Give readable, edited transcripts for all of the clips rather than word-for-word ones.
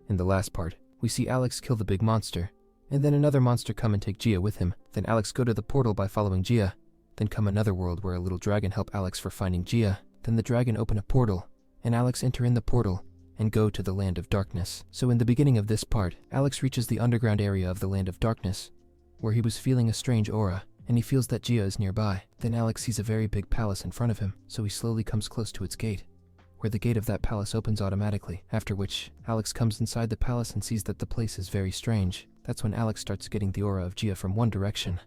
In the last part, we see Alex kill the big monster, and then another monster come and take Gia with him. Then Alex go to the portal by following Gia. Then come another world where a little dragon help Alex for finding Gia. Then the dragon open a portal, and Alex enter in the portal and go to the land of darkness. So in the beginning of this part, Alex reaches the underground area of the land of darkness, where he was feeling a strange aura, and he feels that Gia is nearby. Then Alex sees a very big palace in front of him, so he slowly comes close to its gate, where the gate of that palace opens automatically, after which Alex comes inside the palace and sees that the place is very strange. That's when Alex starts getting the aura of Gia from one direction.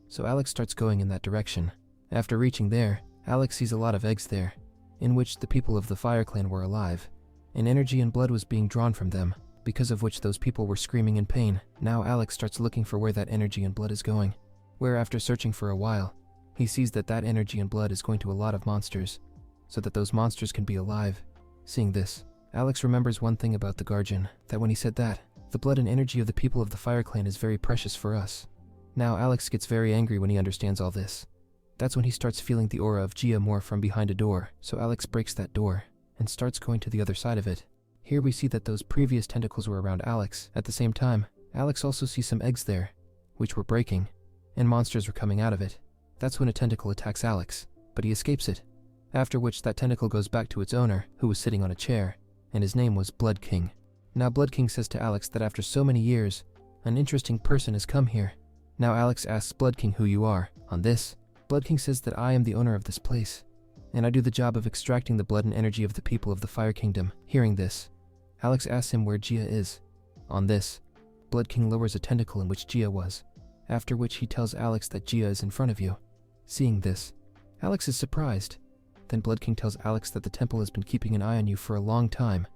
So Alex starts going in that direction. After reaching there, Alex sees a lot of eggs there, in which the people of the Fire Clan were alive, and energy and blood was being drawn from them, because of which those people were screaming in pain. Now Alex starts looking for where that energy and blood is going, where after searching for a while, he sees that that energy and blood is going to a lot of monsters, so that those monsters can be alive. Seeing this, Alex remembers one thing about the Guardian, that when he said that, the blood and energy of the people of the Fire Clan is very precious for us. Now Alex gets very angry when he understands all this. That's when he starts feeling the aura of Gia more from behind a door, so Alex breaks that door and starts going to the other side of it. Here we see that those previous tentacles were around Alex. At the same time, Alex also sees some eggs there, which were breaking, and monsters were coming out of it. That's when a tentacle attacks Alex, but he escapes it, after which that tentacle goes back to its owner, who was sitting on a chair, and his name was Blood King. Now Blood King says to Alex that after so many years, an interesting person has come here. Now Alex asks Blood King who you are. On this, Blood King says that I am the owner of this place, and I do the job of extracting the blood and energy of the people of the Fire Kingdom. Hearing this, Alex asks him where Gia is. On this, Blood King lowers a tentacle in which Gia was, after which he tells Alex that Gia is in front of you. Seeing this, Alex is surprised. Then Blood King tells Alex that the temple has been keeping an eye on you for a long time.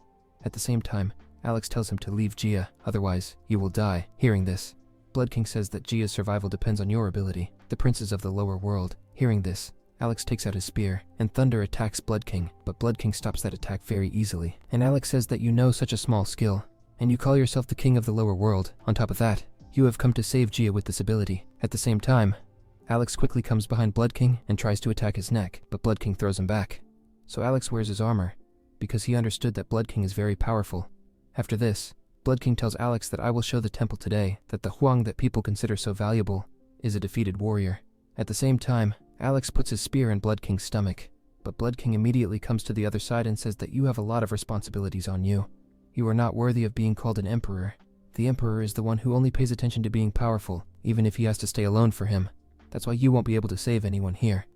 At the same time, Alex tells him to leave Gia, otherwise you will die. Hearing this, Blood King says that Gia's survival depends on your ability, the princes of the lower world. Hearing this, Alex takes out his spear, and thunder attacks Blood King, but Blood King stops that attack very easily. And Alex says that you know such a small skill, and you call yourself the king of the lower world. On top of that, you have come to save Gia with this ability. At the same time, Alex quickly comes behind Blood King and tries to attack his neck, but Blood King throws him back. So Alex wears his armor, because he understood that Blood King is very powerful. After this, Blood King tells Alex that I will show the temple today that the Huang that people consider so valuable is a defeated warrior. At the same time, Alex puts his spear in Blood King's stomach, but Blood King immediately comes to the other side and says that you have a lot of responsibilities on you. You are not worthy of being called an emperor. The emperor is the one who only pays attention to being powerful, even if he has to stay alone for him. That's why you won't be able to save anyone here.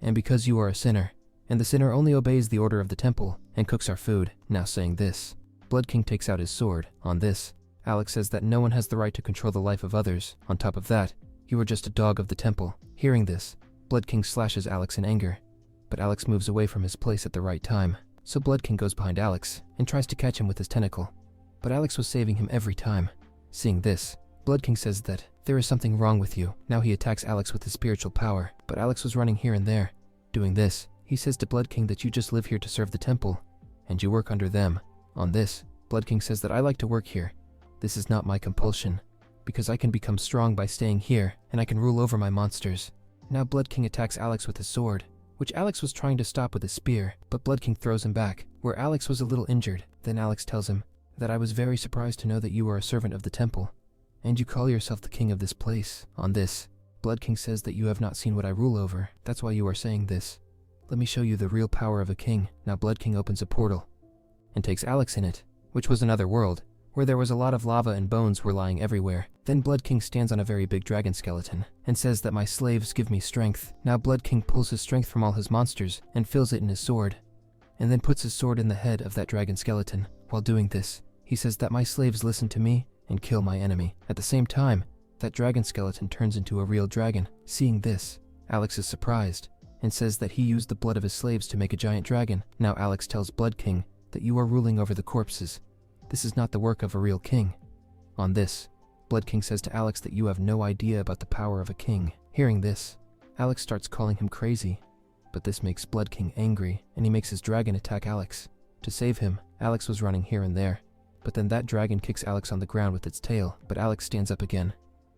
And because you are a sinner, and the sinner only obeys the order of the temple and cooks our food. Now saying this, Blood King takes out his sword. On this, Alex says that no one has the right to control the life of others. On top of that, you are just a dog of the temple. Hearing this, Blood King slashes Alex in anger, but Alex moves away from his place at the right time. So Blood King goes behind Alex and tries to catch him with his tentacle, but Alex was saving him every time. Seeing this, Blood King says that there is something wrong with you. Now he attacks Alex with his spiritual power, but Alex was running here and there. Doing this, he says to Blood King that you just live here to serve the temple, and you work under them. On this, Blood King says that I like to work here. This is not my compulsion, because I can become strong by staying here, and I can rule over my monsters. Now Blood King attacks Alex with his sword, which Alex was trying to stop with his spear, but Blood King throws him back, where Alex was a little injured. Then Alex tells him that I was very surprised to know that you are a servant of the temple, and you call yourself the king of this place. On this, Blood King says that you have not seen what I rule over, that's why you are saying this. Let me show you the real power of a king. Now Blood King opens a portal, and takes Alex in it, which was another world, where there was a lot of lava and bones were lying everywhere. Then Blood King stands on a very big dragon skeleton, and says that my slaves give me strength. Now Blood King pulls his strength from all his monsters, and fills it in his sword, and then puts his sword in the head of that dragon skeleton. While doing this, he says that my slaves listen to me and kill my enemy. At the same time, that dragon skeleton turns into a real dragon. Seeing this, Alex is surprised, and says that he used the blood of his slaves to make a giant dragon. Now Alex tells Blood King that you are ruling over the corpses. This is not the work of a real king. On this, Blood King says to Alex that you have no idea about the power of a king. Hearing this, Alex starts calling him crazy, but this makes Blood King angry, and he makes his dragon attack Alex. To save him, Alex was running here and there, but then that dragon kicks Alex on the ground with its tail, but Alex stands up again,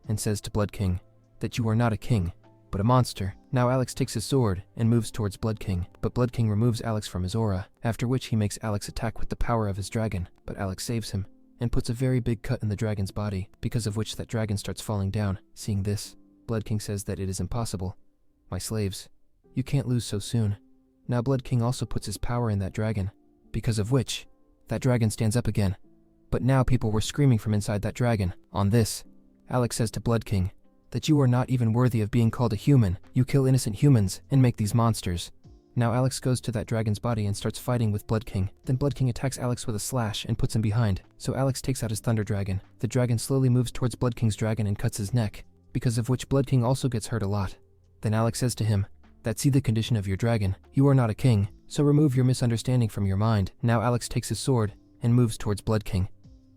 and says to Blood King that you are not a king, but a monster. Now Alex takes his sword and moves towards Blood King, but Blood King removes Alex from his aura, after which he makes Alex attack with the power of his dragon, but Alex saves him, and puts a very big cut in the dragon's body, because of which that dragon starts falling down. Seeing this, Blood King says that it is impossible. My slaves, you can't lose so soon. Now Blood King also puts his power in that dragon, because of which that dragon stands up again. But now people were screaming from inside that dragon. On this, Alex says to Blood King that you are not even worthy of being called a human. You kill innocent humans and make these monsters. Now Alex goes to that dragon's body and starts fighting with Blood King. Then Blood King attacks Alex with a slash and puts him behind. So Alex takes out his Thunder Dragon. The dragon slowly moves towards Blood King's dragon and cuts his neck, because of which Blood King also gets hurt a lot. Then Alex says to him that see the condition of your dragon. You are not a king, so remove your misunderstanding from your mind. Now Alex takes his sword and moves towards Blood King.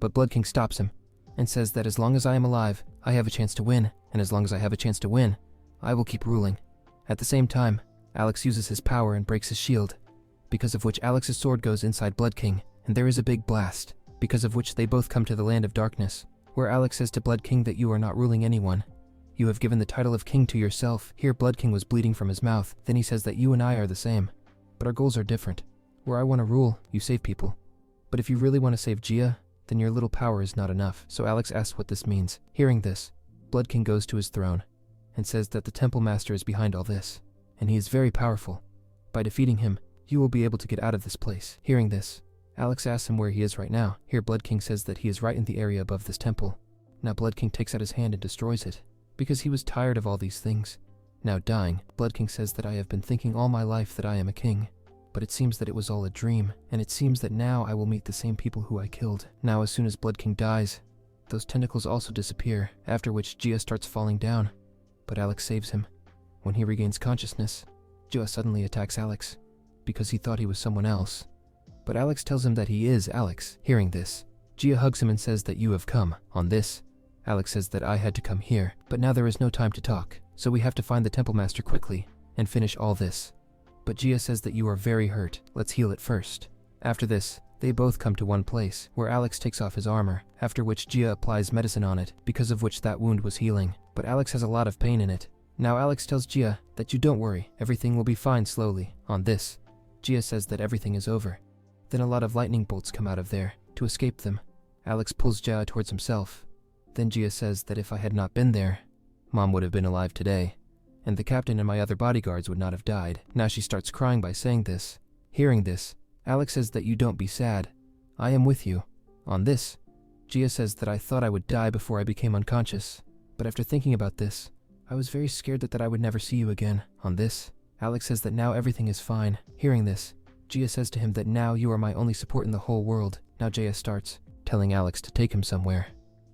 But Blood King stops him and says that as long as I am alive, I have a chance to win, and as long as I have a chance to win, I will keep ruling. At the same time, Alex uses his power and breaks his shield, because of which Alex's sword goes inside Blood King, and there is a big blast, because of which they both come to the land of darkness, where Alex says to Blood King that you are not ruling anyone. You have given the title of king to yourself. Here Blood King was bleeding from his mouth. Then he says that you and I are the same, but our goals are different. Where I want to rule, you save people. But if you really want to save Gia, then your little power is not enough. So Alex asks what this means. Hearing this, Blood King goes to his throne and says that the Temple Master is behind all this, and he is very powerful. By defeating him, you will be able to get out of this place. Hearing this, Alex asks him where he is right now. Here Blood King says that he is right in the area above this temple. Now Blood King takes out his hand and destroys it, because he was tired of all these things. Now dying, Blood King says that I have been thinking all my life that I am a king, but it seems that it was all a dream, and it seems that now I will meet the same people who I killed. Now as soon as Blood King dies, those tentacles also disappear, after which Gia starts falling down, but Alex saves him. When he regains consciousness, Gia suddenly attacks Alex, because he thought he was someone else. But Alex tells him that he is Alex. Hearing this, Gia hugs him and says that you have come. On this, Alex says that I had to come here, but now there is no time to talk, so we have to find the Temple Master quickly and finish all this. But Gia says that you are very hurt. Let's heal it first. After this, they both come to one place where Alex takes off his armor, after which Gia applies medicine on it, because of which that wound was healing. But Alex has a lot of pain in it. Now Alex tells Gia that you don't worry, everything will be fine slowly. On this, Gia says that everything is over. Then a lot of lightning bolts come out of there. To escape them, Alex pulls Gia towards himself. Then Gia says that if I had not been there, Mom would have been alive today, and the captain and my other bodyguards would not have died. Now she starts crying by saying this. Hearing this, Alex says that you don't be sad. I am with you. On this, Gia says that I thought I would die before I became unconscious, but after thinking about this, I was very scared that I would never see you again. On this, Alex says that now everything is fine. Hearing this, Gia says to him that now you are my only support in the whole world. Now Gia starts telling Alex to take him somewhere,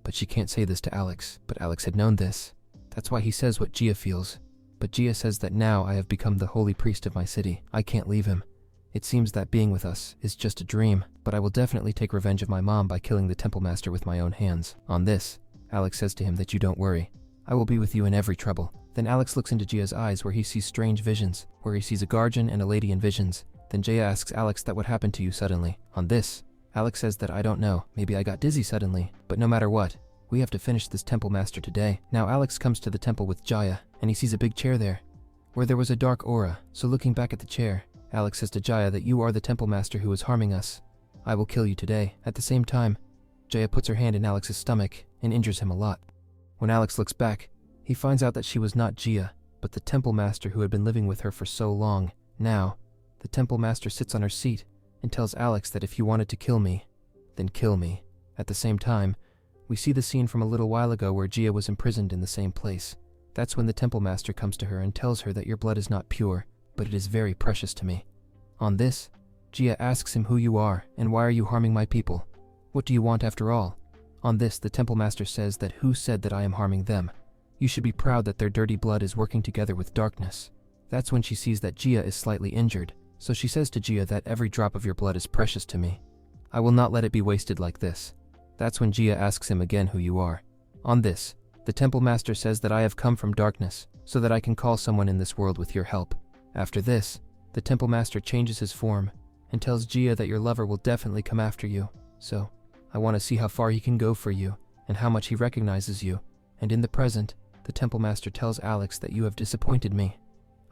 but she can't say this to Alex. But Alex had known this. That's why he says what Gia feels. But Gia says that now I have become the holy priest of my city. I can't leave him. It seems that being with us is just a dream, but I will definitely take revenge of my mom by killing the Temple Master with my own hands. On this, Alex says to him that you don't worry. I will be with you in every trouble. Then Alex looks into Gia's eyes where he sees strange visions, where he sees a guardian and a lady in visions. Then Gia asks Alex that what happened to you suddenly. On this, Alex says that I don't know. Maybe I got dizzy suddenly, but no matter what, we have to finish this Temple Master today. Now Alex comes to the temple with Jaya, and he sees a big chair there, where there was a dark aura. So looking back at the chair, Alex says to Jaya that you are the Temple Master who is harming us. I will kill you today. At the same time, Jaya puts her hand in Alex's stomach and injures him a lot. When Alex looks back, he finds out that she was not Gia, but the Temple Master who had been living with her for so long. Now, the Temple Master sits on her seat and tells Alex that if you wanted to kill me, then kill me. At the same time, we see the scene from a little while ago where Gia was imprisoned in the same place. That's when the Temple Master comes to her and tells her that your blood is not pure, but it is very precious to me. On this, Gia asks him who you are and why are you harming my people? What do you want after all? On this, the Temple Master says that who said that I am harming them? You should be proud that their dirty blood is working together with darkness. That's when she sees that Gia is slightly injured, so she says to Gia that every drop of your blood is precious to me. I will not let it be wasted like this. That's when Gia asks him again who you are. On this, the Temple Master says that I have come from darkness, so that I can call someone in this world with your help. After this, the Temple Master changes his form and tells Gia that your lover will definitely come after you. So, I want to see how far he can go for you and how much he recognizes you. And in the present, the Temple Master tells Alex that you have disappointed me.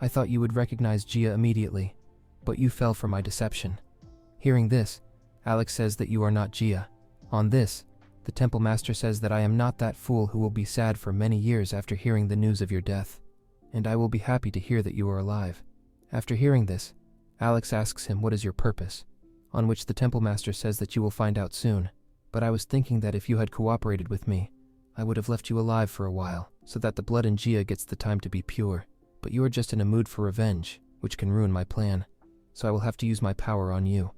I thought you would recognize Gia immediately, but you fell for my deception. Hearing this, Alex says that you are not Gia. On this, The Temple Master says that I am not that fool who will be sad for many years after hearing the news of your death, and I will be happy to hear that you are alive. After hearing this, Alex asks him what is your purpose, on which the Temple Master says that you will find out soon, but I was thinking that if you had cooperated with me, I would have left you alive for a while, so that the blood in Gia gets the time to be pure, but you are just in a mood for revenge, which can ruin my plan, so I will have to use my power on you.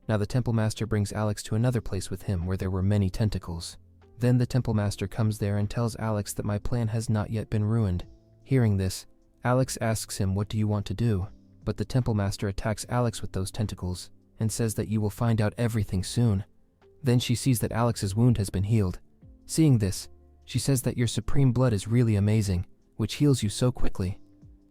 Now the Temple Master brings Alex to another place with him where there were many tentacles. Then the Temple Master comes there and tells Alex that my plan has not yet been ruined. Hearing this, Alex asks him what do you want to do, but the Temple Master attacks Alex with those tentacles and says that you will find out everything soon. Then she sees that Alex's wound has been healed. Seeing this, she says that your supreme blood is really amazing, which heals you so quickly.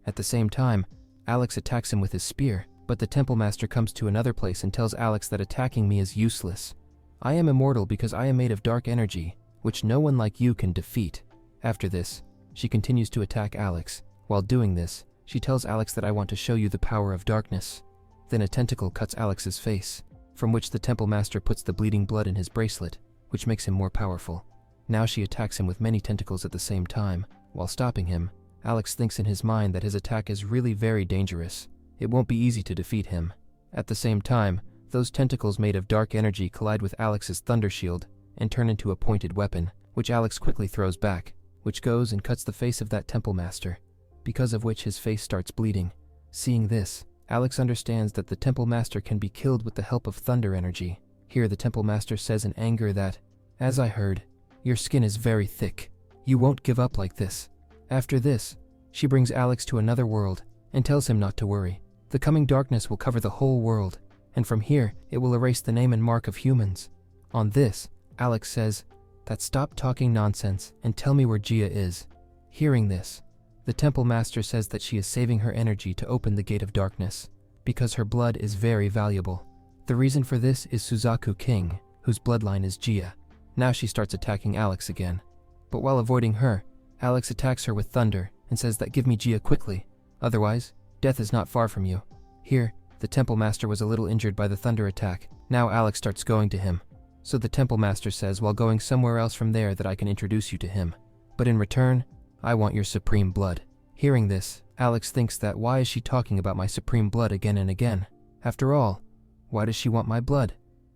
At the same time, Alex attacks him with his spear, but the Temple Master comes to another place and tells Alex that attacking me is useless. I am immortal because I am made of dark energy, which no one like you can defeat. After this, she continues to attack Alex. While doing this, she tells Alex that I want to show you the power of darkness. Then a tentacle cuts Alex's face, from which the Temple Master puts the bleeding blood in his bracelet, which makes him more powerful. Now she attacks him with many tentacles at the same time. While stopping him, Alex thinks in his mind that his attack is really very dangerous. It won't be easy to defeat him. At the same time, those tentacles made of dark energy collide with Alex's thunder shield and turn into a pointed weapon, which Alex quickly throws back, which goes and cuts the face of that Temple Master, because of which his face starts bleeding. Seeing this, Alex understands that the Temple Master can be killed with the help of thunder energy. Here the Temple Master says in anger that, as I heard, your skin is very thick. You won't give up like this. After this, she brings Alex to another world and tells him not to worry. The coming darkness will cover the whole world, and from here it will erase the name and mark of humans. On this, Alex says that stop talking nonsense and tell me where Gia is. Hearing this, the Temple Master says that she is saving her energy to open the gate of darkness, because her blood is very valuable. The reason for this is Suzaku King, whose bloodline is Gia. Now she starts attacking Alex again, but while avoiding her, Alex attacks her with thunder and says that give me Gia quickly, otherwise, death is not far from you. Here, the Temple Master was a little injured by the thunder attack. Now Alex starts going to him. So the Temple Master says while going somewhere else from there that I can introduce you to him. But in return, I want your supreme blood. Hearing this, Alex thinks that why is she talking about my supreme blood again and again? After all, why does she want my blood?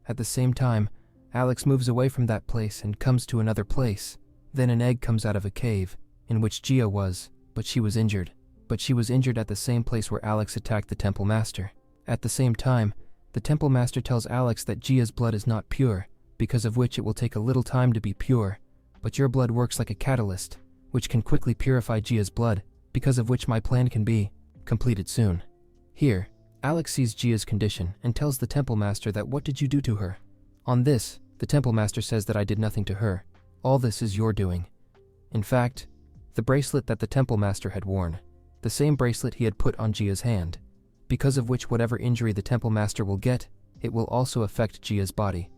At the same time, Alex moves away from that place and comes to another place. Then an egg comes out of a cave, in which Gia was, but she was injured. But she was injured at the same place where Alex attacked the Temple Master. At the same time, the Temple Master tells Alex that Gia's blood is not pure, because of which it will take a little time to be pure, but your blood works like a catalyst, which can quickly purify Gia's blood, because of which my plan can be completed soon. Here, Alex sees Gia's condition and tells the Temple Master that what did you do to her? On this, the Temple Master says that I did nothing to her. All this is your doing. In fact, the bracelet that the Temple Master had worn, the same bracelet he had put on Gia's hand, because of which whatever injury the Temple Master will get, it will also affect Gia's body.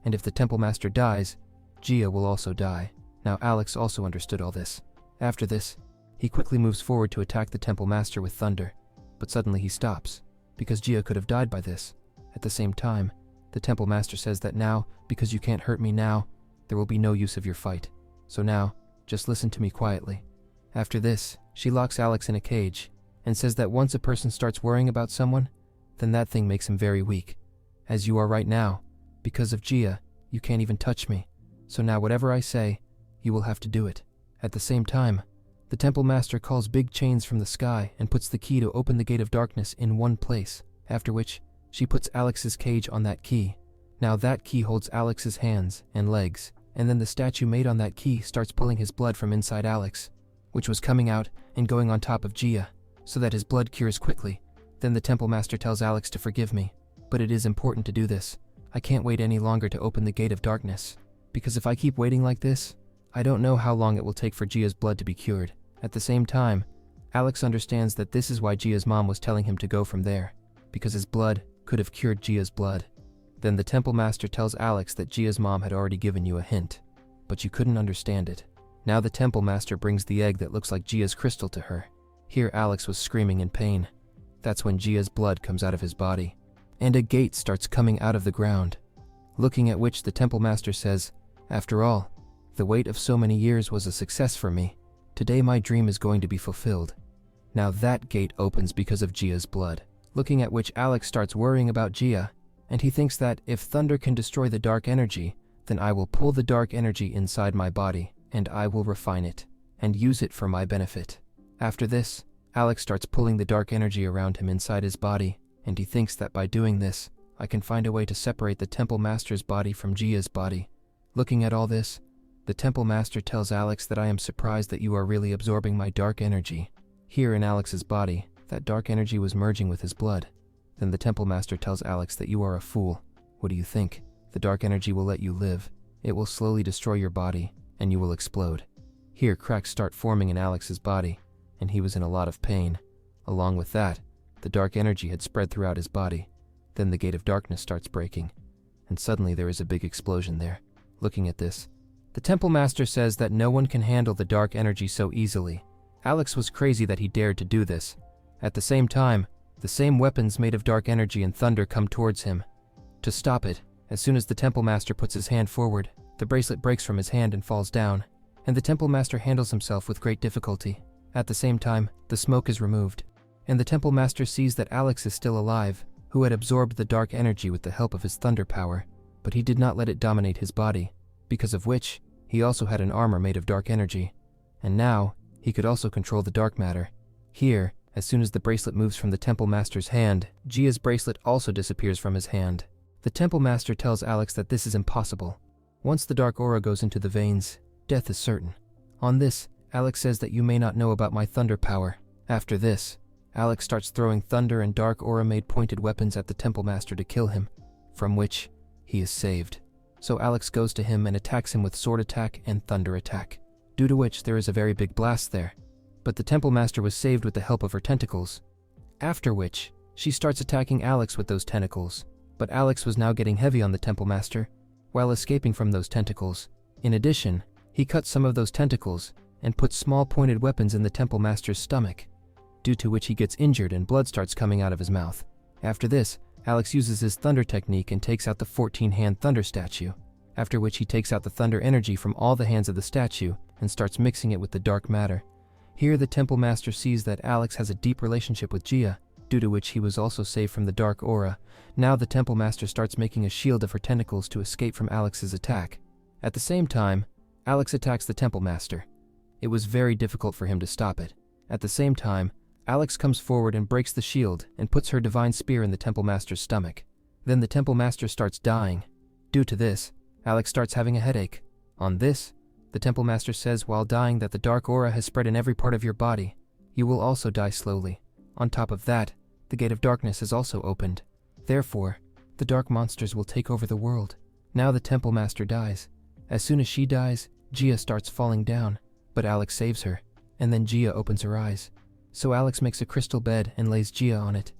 And if the Temple Master dies, Gia will also die. Now Alex also understood all this. After this, he quickly moves forward to attack the Temple Master with thunder, but suddenly he stops, because Gia could have died by this. At the same time, the Temple Master says that now, because you can't hurt me now, there will be no use of your fight. So now, just listen to me quietly. After this, she locks Alex in a cage and says that once a person starts worrying about someone, then that thing makes him very weak. As you are right now, because of Gia, you can't even touch me. So now whatever I say, you will have to do it. At the same time, the Temple Master calls big chains from the sky and puts the key to open the gate of darkness in one place, after which she puts Alex's cage on that key. Now that key holds Alex's hands and legs, and then the statue made on that key starts pulling his blood from inside Alex, which was coming out and going on top of Gia, so that his blood cures quickly. Then the Temple Master tells Alex to forgive me, but it is important to do this. I can't wait any longer to open the gate of darkness, because if I keep waiting like this, I don't know how long it will take for Gia's blood to be cured. At the same time, Alex understands that this is why Gia's mom was telling him to go from there, because his blood could have cured Gia's blood. Then the Temple Master tells Alex that Gia's mom had already given you a hint, but you couldn't understand it. Now the Temple Master brings the egg that looks like Gia's crystal to her. Here Alex was screaming in pain. That's when Gia's blood comes out of his body, and a gate starts coming out of the ground. Looking at which the Temple Master says, After all, the wait of so many years was a success for me. Today my dream is going to be fulfilled. Now that gate opens because of Gia's blood. Looking at which Alex starts worrying about Gia, and he thinks that if thunder can destroy the dark energy, then I will pull the dark energy inside my body, and I will refine it, and use it for my benefit. After this, Alex starts pulling the dark energy around him inside his body, and he thinks that by doing this, I can find a way to separate the Temple Master's body from Gia's body. Looking at all this, the Temple Master tells Alex that I am surprised that you are really absorbing my dark energy. Here in Alex's body, that dark energy was merging with his blood. Then the Temple Master tells Alex that you are a fool. What do you think? The dark energy will let you live. It will slowly destroy your body, and you will explode. Here cracks start forming in Alex's body, and he was in a lot of pain. Along with that, the dark energy had spread throughout his body. Then the gate of darkness starts breaking, and suddenly there is a big explosion there. Looking at this, the Temple Master says that no one can handle the dark energy so easily. Alex was crazy that he dared to do this. At the same time, the same weapons made of dark energy and thunder come towards him. To stop it, as soon as the Temple Master puts his hand forward, the bracelet breaks from his hand and falls down, and the Temple Master handles himself with great difficulty. At the same time, the smoke is removed, and the Temple Master sees that Alex is still alive, who had absorbed the dark energy with the help of his thunder power, but he did not let it dominate his body, because of which, he also had an armor made of dark energy, and now, he could also control the dark matter. Here, as soon as the bracelet moves from the Temple Master's hand, Gia's bracelet also disappears from his hand. The Temple Master tells Alex that this is impossible. Once the dark aura goes into the veins, death is certain. On this, Alex says that you may not know about my thunder power. After this, Alex starts throwing thunder and dark aura-made pointed weapons at the Temple Master to kill him, from which he is saved. So Alex goes to him and attacks him with sword attack and thunder attack, due to which there is a very big blast there. But the Temple Master was saved with the help of her tentacles. After which, she starts attacking Alex with those tentacles, but Alex was now getting heavy on the Temple Master, while escaping from those tentacles. In addition, he cuts some of those tentacles and puts small pointed weapons in the Temple Master's stomach, due to which he gets injured and blood starts coming out of his mouth. After this, Alex uses his thunder technique and takes out the 14-hand thunder statue, after which he takes out the thunder energy from all the hands of the statue and starts mixing it with the dark matter. Here the Temple Master sees that Alex has a deep relationship with Gia, due to which he was also saved from the dark aura. Now the Temple Master starts making a shield of her tentacles to escape from Alex's attack. At the same time, Alex attacks the Temple Master. It was very difficult for him to stop it. At the same time, Alex comes forward and breaks the shield and puts her divine spear in the Temple Master's stomach. Then the Temple Master starts dying. Due to this, Alex starts having a headache. On this, the Temple Master says while dying that the dark aura has spread in every part of your body. You will also die slowly. On top of that, the gate of darkness is also opened. Therefore, the dark monsters will take over the world. Now the Temple Master dies. As soon as she dies, Gia starts falling down, but Alex saves her, and then Gia opens her eyes. So Alex makes a crystal bed and lays Gia on it.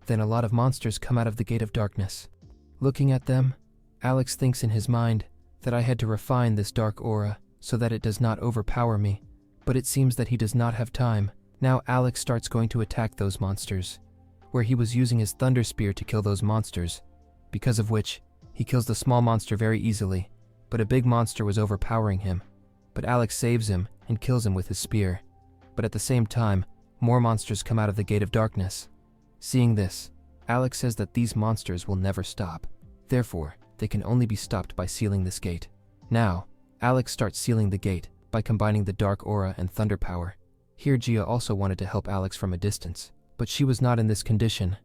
Then a lot of monsters come out of the gate of darkness. Looking at them, Alex thinks in his mind that I had to refine this dark aura so that it does not overpower me, but it seems that he does not have time. Now Alex starts going to attack those monsters, where he was using his thunder spear to kill those monsters, because of which he kills the small monster very easily, but a big monster was overpowering him. But Alex saves him and kills him with his spear. But at the same time, more monsters come out of the gate of darkness. Seeing this, Alex says that these monsters will never stop. Therefore, they can only be stopped by sealing this gate. Now, Alex starts sealing the gate by combining the dark aura and thunder power. Here Gia also wanted to help Alex from a distance, but she was not in this condition.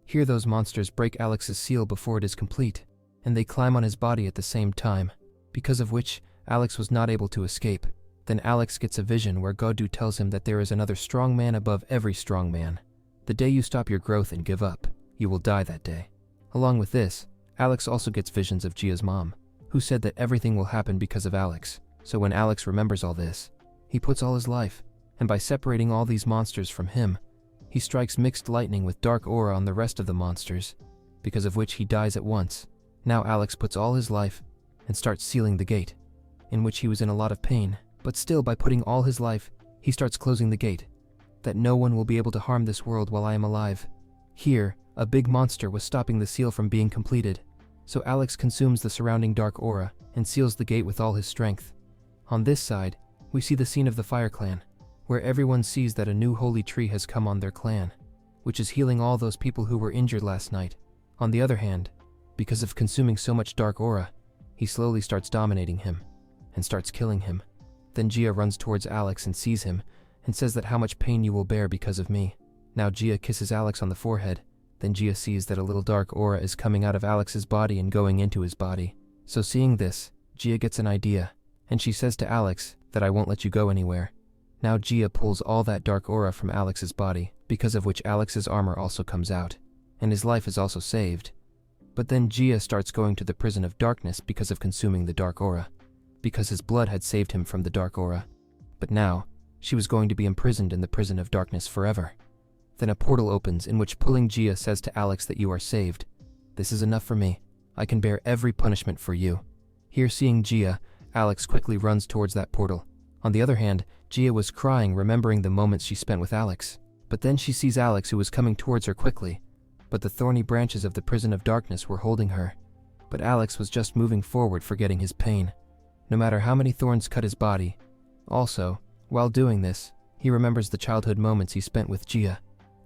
Here those monsters break Alex's seal before it is complete, and they climb on his body at the same time, because of which Alex was not able to escape. Then Alex gets a vision where Godu tells him that there is another strong man above every strong man. The day you stop your growth and give up, you will die that day. Along with this, Alex also gets visions of Gia's mom, who said that everything will happen because of Alex. So when Alex remembers all this, he puts all his life, and by separating all these monsters from him, he strikes mixed lightning with dark aura on the rest of the monsters, because of which he dies at once. Now Alex puts all his life and starts sealing the gate, in which he was in a lot of pain, but still by putting all his life, he starts closing the gate, that no one will be able to harm this world while I am alive. Here, a big monster was stopping the seal from being completed. So Alex consumes the surrounding dark aura and seals the gate with all his strength. On this side, we see the scene of the Fire Clan, where everyone sees that a new holy tree has come on their clan, which is healing all those people who were injured last night. On the other hand, because of consuming so much dark aura, he slowly starts dominating him and starts killing him. Then Gia runs towards Alex and sees him and says that how much pain you will bear because of me. Now Gia kisses Alex on the forehead. Then Gia sees that a little dark aura is coming out of Alex's body and going into his body. So seeing this, Gia gets an idea, and she says to Alex that I won't let you go anywhere. Now Gia pulls all that dark aura from Alex's body, because of which Alex's armor also comes out, and his life is also saved. But then Gia starts going to the prison of darkness because of consuming the dark aura, because his blood had saved him from the dark aura. But now, she was going to be imprisoned in the prison of darkness forever. Then a portal opens in which pulling Gia says to Alex that you are saved. This is enough for me. I can bear every punishment for you. Here seeing Gia, Alex quickly runs towards that portal. On the other hand, Gia was crying remembering the moments she spent with Alex. But then she sees Alex who was coming towards her quickly. But the thorny branches of the prison of darkness were holding her. But Alex was just moving forward, forgetting his pain, no matter how many thorns cut his body. Also, while doing this, he remembers the childhood moments he spent with Gia.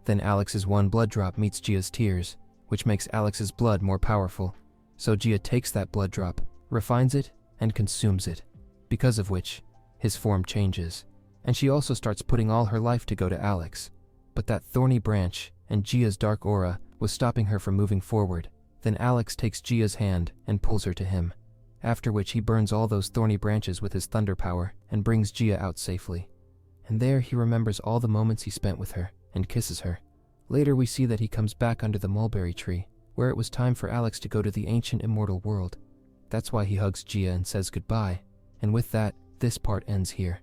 Then Alex's one blood drop meets Gia's tears, which makes Alex's blood more powerful. So Gia takes that blood drop, refines it, and consumes it, because of which his form changes. And she also starts putting all her life to go to Alex. But that thorny branch and Gia's dark aura was stopping her from moving forward. Then Alex takes Gia's hand and pulls her to him, after which he burns all those thorny branches with his thunder power and brings Gia out safely. And there he remembers all the moments he spent with her and kisses her. Later we see that he comes back under the mulberry tree, where it was time for Alex to go to the ancient immortal world. That's why he hugs Gia and says goodbye. And with that, this part ends here.